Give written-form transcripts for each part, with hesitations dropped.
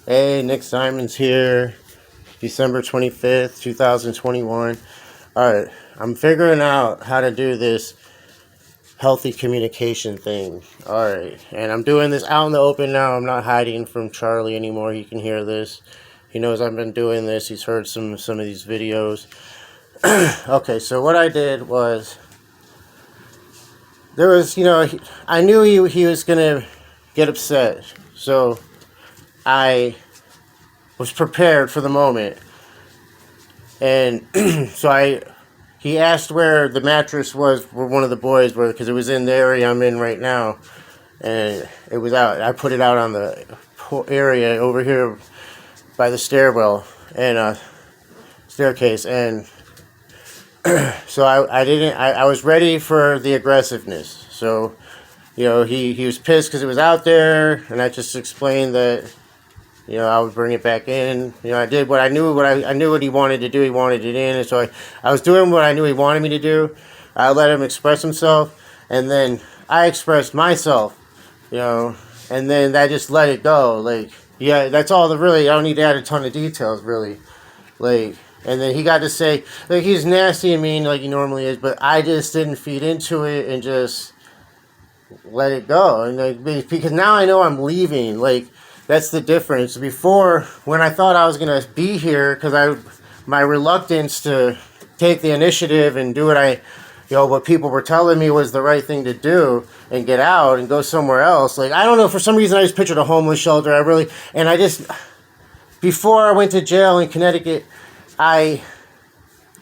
Hey, Nick Simon's here, December 25th, 2021. Alright, I'm figuring out how to do this healthy communication thing. Alright, and I'm doing this out in the open now. I'm not hiding from Charlie anymore. He can hear this. He knows I've been doing this. He's heard some of these videos. Okay, so what I did was, there was, I knew he was going to get upset. So I was prepared for the moment. And so he asked where the mattress was where one of the boys were, because it was in the area I'm in right now. And it was out. I put it out on the area over here by the stairwell and staircase. And so I was ready for the aggressiveness. So, he was pissed because it was out there, and I just explained that, I would bring it back in. I did what I knew. I knew what he wanted to do. He wanted it in, and so I was doing what I knew he wanted me to do. I let him express himself, and then I expressed myself, and then I just let it go. That's all I don't need to add a ton of details, really. And then he got to say, he's nasty and mean like he normally is, but I just didn't feed into it and just let it go. And because now I know I'm leaving. That's the difference. Before, when I thought I was going to be here, because my reluctance to take the initiative and do what people were telling me was the right thing to do and get out and go somewhere else. I don't know, for some reason I just pictured a homeless shelter. Before I went to jail in Connecticut, I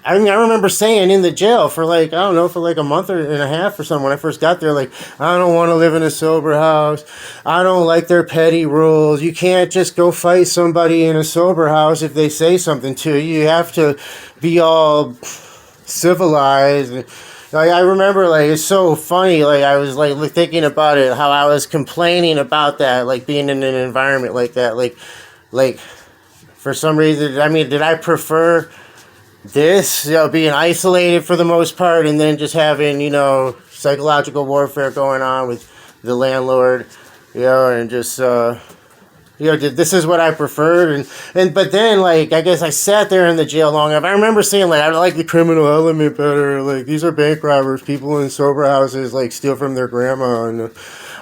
remember saying in the jail for a month and a half or something when I first got there, I don't want to live in a sober house. I don't like their petty rules. You can't just go fight somebody in a sober house if they say something to you. You have to be all civilized. I remember, it's so funny, I was, thinking about it, how I was complaining about that, being in an environment like that, for some reason, did I prefer this, being isolated for the most part, and then just having, psychological warfare going on with the landlord, and just, this is what I preferred, but then, I guess I sat there in the jail long enough. I remember saying, I like the criminal element better, these are bank robbers, people in sober houses, steal from their grandma, and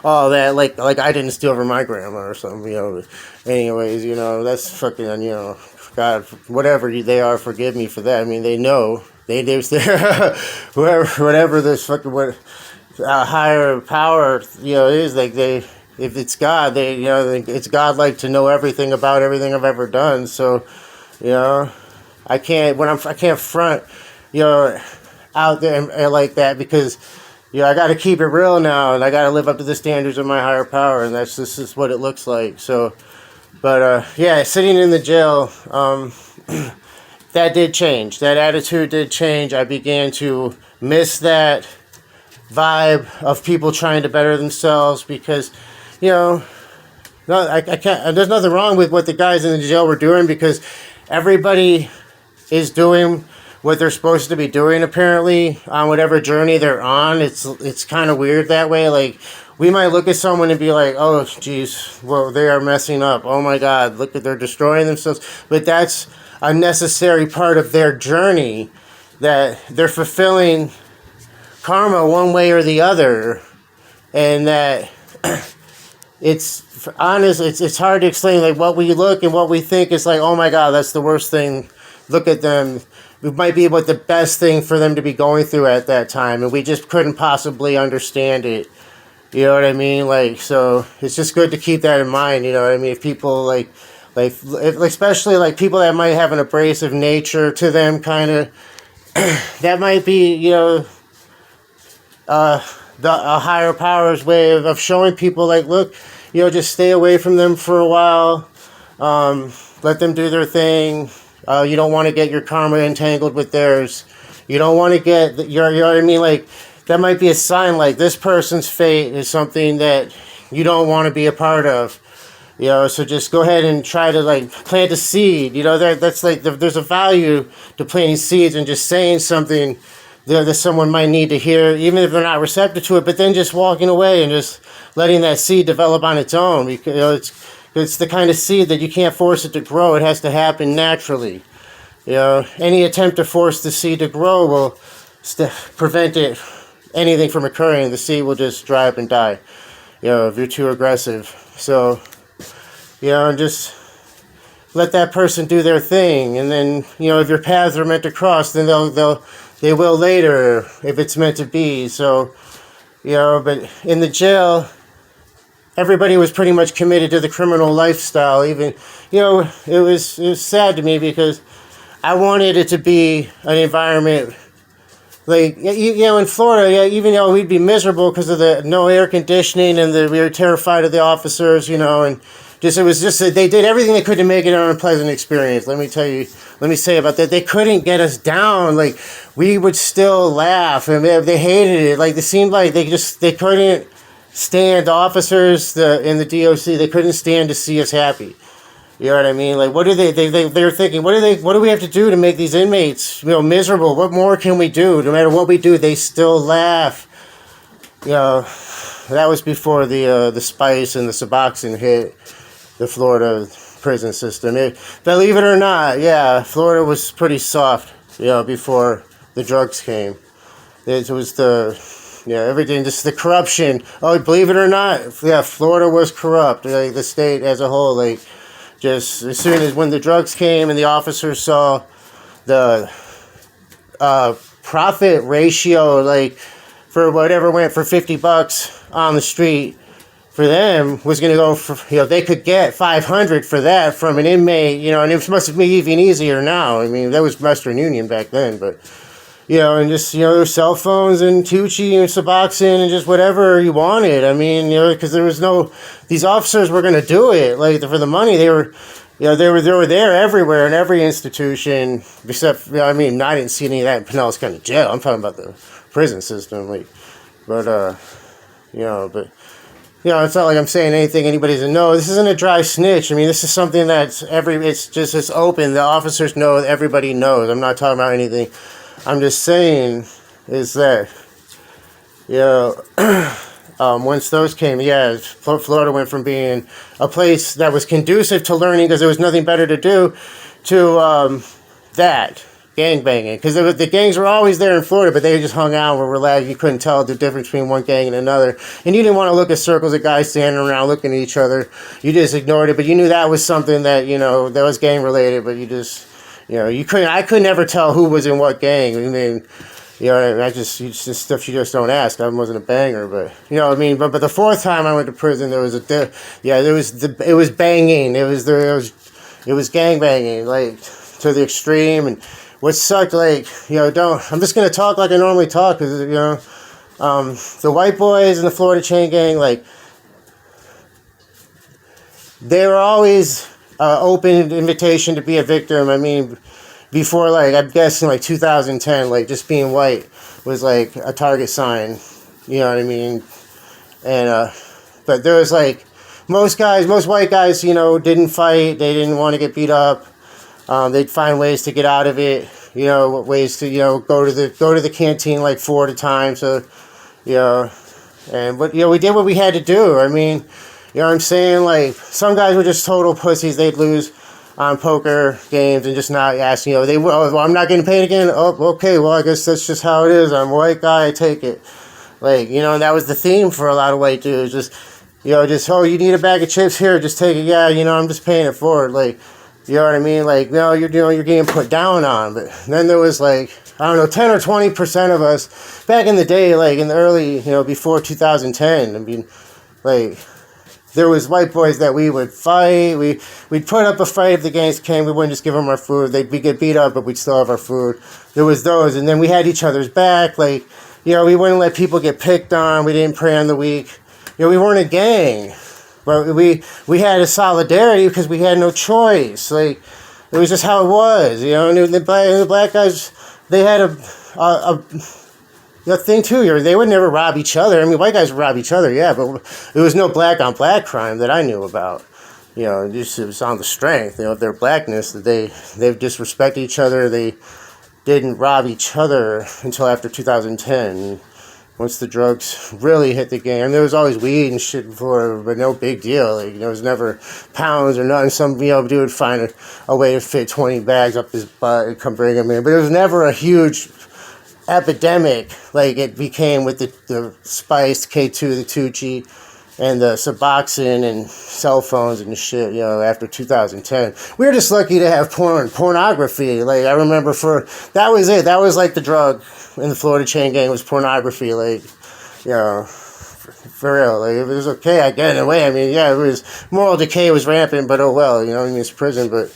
all that, I didn't steal from my grandma or something, anyways, that's fucking, God, whatever they are, forgive me for that. They know, whatever this fucking, higher power, is, if it's God, it's godlike to know everything about everything I've ever done. So, I can't front, out there like that, because, I got to keep it real now, and I got to live up to the standards of my higher power, and this is what it looks like. So, but sitting in the jail, that did change. That attitude did change. I began to miss that vibe of people trying to better themselves, because, I can't. There's nothing wrong with what the guys in the jail were doing, because everybody is doing what they're supposed to be doing, apparently, on whatever journey they're on. It's kind of weird that way. We might look at someone and be like, oh, geez, well, they are messing up. Oh, my God, they're destroying themselves. But that's a necessary part of their journey, that they're fulfilling karma one way or the other, and that it's honest. It's hard to explain. What we look and what we think is oh, my God, that's the worst thing. Look at them. It might be the best thing for them to be going through at that time, and we just couldn't possibly understand it. You know what I mean? So it's just good to keep that in mind. You know what I mean? If people especially people that might have an abrasive nature to them, kind of, that might be, a higher power's way of showing people, look, just stay away from them for a while. Let them do their thing. You don't want to get your karma entangled with theirs. You don't want to get, you know what I mean? That might be a sign, this person's fate is something that you don't want to be a part of. So just go ahead and try to, plant a seed. That's there's a value to planting seeds and just saying something that someone might need to hear, even if they're not receptive to it, but then just walking away and just letting that seed develop on its own. Because, It's the kind of seed that you can't force it to grow. It has to happen naturally. You know, any attempt to force the seed to grow will prevent anything from occurring. The seed will just dry up and die. You know, if you're too aggressive. So, you know, and just let that person do their thing, and then, you know, if your paths are meant to cross, then they will later if it's meant to be. So, you know, but in the jail, everybody was pretty much committed to the criminal lifestyle. Even, you know, it was sad to me because I wanted it to be an environment like, you know, in Florida, yeah, even though we'd be miserable because of the no air conditioning and we were terrified of the officers, you know, and just, it was just that they did everything they could to make it an unpleasant experience. Let me say about that. They couldn't get us down. Like, we would still laugh, and they hated it. Like, it seemed like they couldn't stand, officers in the DOC, they couldn't stand to see us happy. You know what I mean? Like, what do they're thinking, what do we have to do to make these inmates, you know, miserable? What more can we do? No matter what we do, they still laugh. You know, that was before the spice and the suboxone hit the Florida prison system. Believe it or not, yeah, Florida was pretty soft, you know, before the drugs came. It was everything, just the corruption. Oh, believe it or not, yeah, Florida was corrupt, like the state as a whole. Like, just as soon as when the drugs came and the officers saw the profit ratio, like, for whatever went for $50 on the street, for them was going to go for, you know, they could get $500 for that from an inmate, you know, and it must be even easier now. I mean, that was Western Union back then, but, you know, and just, you know, there's cell phones and toochie and suboxone and just whatever you wanted. I mean, you know, because there was these officers were going to do it, like, for the money. They were, you know, they were there everywhere in every institution, except, you know, I mean, I didn't see any of that in Pinellas County Jail. I'm talking about the prison system, like, but, you know, but, you know, it's not like I'm saying anything anybody doesn't know. This isn't a dry snitch. I mean, this is something that's it's open. The officers know, everybody knows. I'm not talking about anything. I'm just saying is that, you know, once those came, yeah, Florida went from being a place that was conducive to learning because there was nothing better to do to that. Gangbanging, because the gangs were always there in Florida, but they just hung out and were relaxed. You couldn't tell the difference between one gang and another, and you didn't want to look at circles of guys standing around looking at each other. You just ignored it, but you knew that was something that, you know, that was gang related. But you just, you know, I could never tell who was in what gang. I mean, you know, it's just stuff you just don't ask. I wasn't a banger, but, you know, I mean, but the fourth time I went to prison, it was banging. It was gang banging, like, to the extreme. And what sucked, like, you know, I'm just going to talk like I normally talk, because, you know, the white boys in the Florida chain gang, like, they were always open invitation to be a victim. I mean, before, like, I'm guessing, like, 2010, like, just being white was, like, a target sign, you know what I mean? And, but there was, like, most white guys, you know, didn't fight, they didn't want to get beat up. They'd find ways to get out of it, you know, ways to, you know, go to the canteen like 4 at a time. So, you know, but, you know, we did what we had to do. I mean, you know what I'm saying? Like, some guys were just total pussies. They'd lose on poker games and just not ask, you know, well, I'm not getting paid again. Oh, okay, well, I guess that's just how it is. I'm a white guy, I take it. Like, you know, and that was the theme for a lot of white dudes. Just, you know, oh, you need a bag of chips here, just take it. Yeah, you know, I'm just paying it forward. Like, you know what I mean? Like, no, you're getting put down on. But then there was, like, I don't know, 10 or 20% of us back in the day, like in the early, you know, before 2010. I mean, like, there was white boys that we would fight. We'd put up a fight if the gangs came. We wouldn't just give them our food. They'd get beat up, but we'd still have our food. There was those. And then we had each other's back. Like, you know, we wouldn't let people get picked on. We didn't prey on the weak. You know, we weren't a gang. But we had a solidarity because we had no choice. Like, it was just how it was, you know. And the black guys, they had a thing too. They would never rob each other. I mean, white guys would rob each other, yeah, but there was no black on black crime that I knew about. You know, it was on the strength, you know, of their blackness that they disrespected each other. They didn't rob each other until after 2010. once the drugs really hit the game. There was always weed and shit before, but no big deal. Like, there was never pounds or nothing. Some, dude would find a way to fit 20 bags up his butt and come bring them in. But it was never a huge epidemic like it became with the spiced K2, the toochie, and the suboxone and cell phones and shit, after 2010. We were just lucky to have pornography. Like, I remember that was it. That was like the drug in the Florida chain gang, was pornography. Like, for real. Like, if it was okay, I get it in a way. I mean, yeah, it was, moral decay was rampant, but oh well, it's prison. But,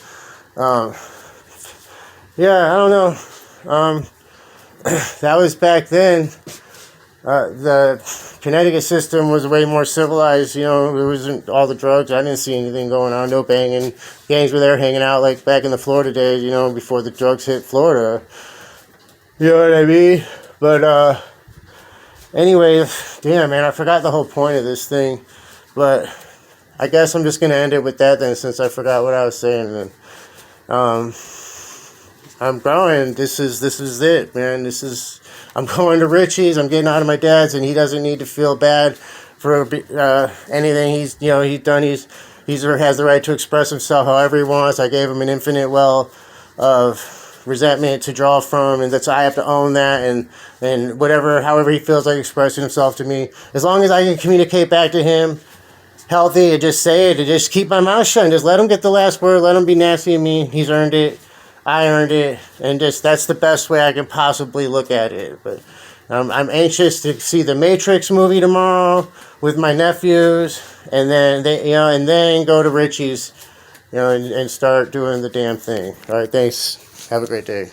yeah, I don't know. That was back then. The Connecticut system was way more civilized. There wasn't all the drugs. I didn't see anything going on. No banging. Gangs were there hanging out like back in the Florida days, before the drugs hit Florida. You know what I mean? But, anyway, damn, man, I forgot the whole point of this thing. But I guess I'm just going to end it with that then, since I forgot what I was saying. And, I'm growing. This is it, man. I'm going to Richie's. I'm getting out of my dad's, and he doesn't need to feel bad for anything he's done. He has the right to express himself however he wants. I gave him an infinite well of resentment to draw from, and I have to own that. And however he feels like expressing himself to me, as long as I can communicate back to him healthy and just say it, and just keep my mouth shut, and just let him get the last word. Let him be nasty to me. He's earned it. I earned it, and that's the best way I can possibly look at it. But I'm anxious to see the Matrix movie tomorrow with my nephews, and then then go to Richie's, and start doing the damn thing. All right, thanks. Have a great day.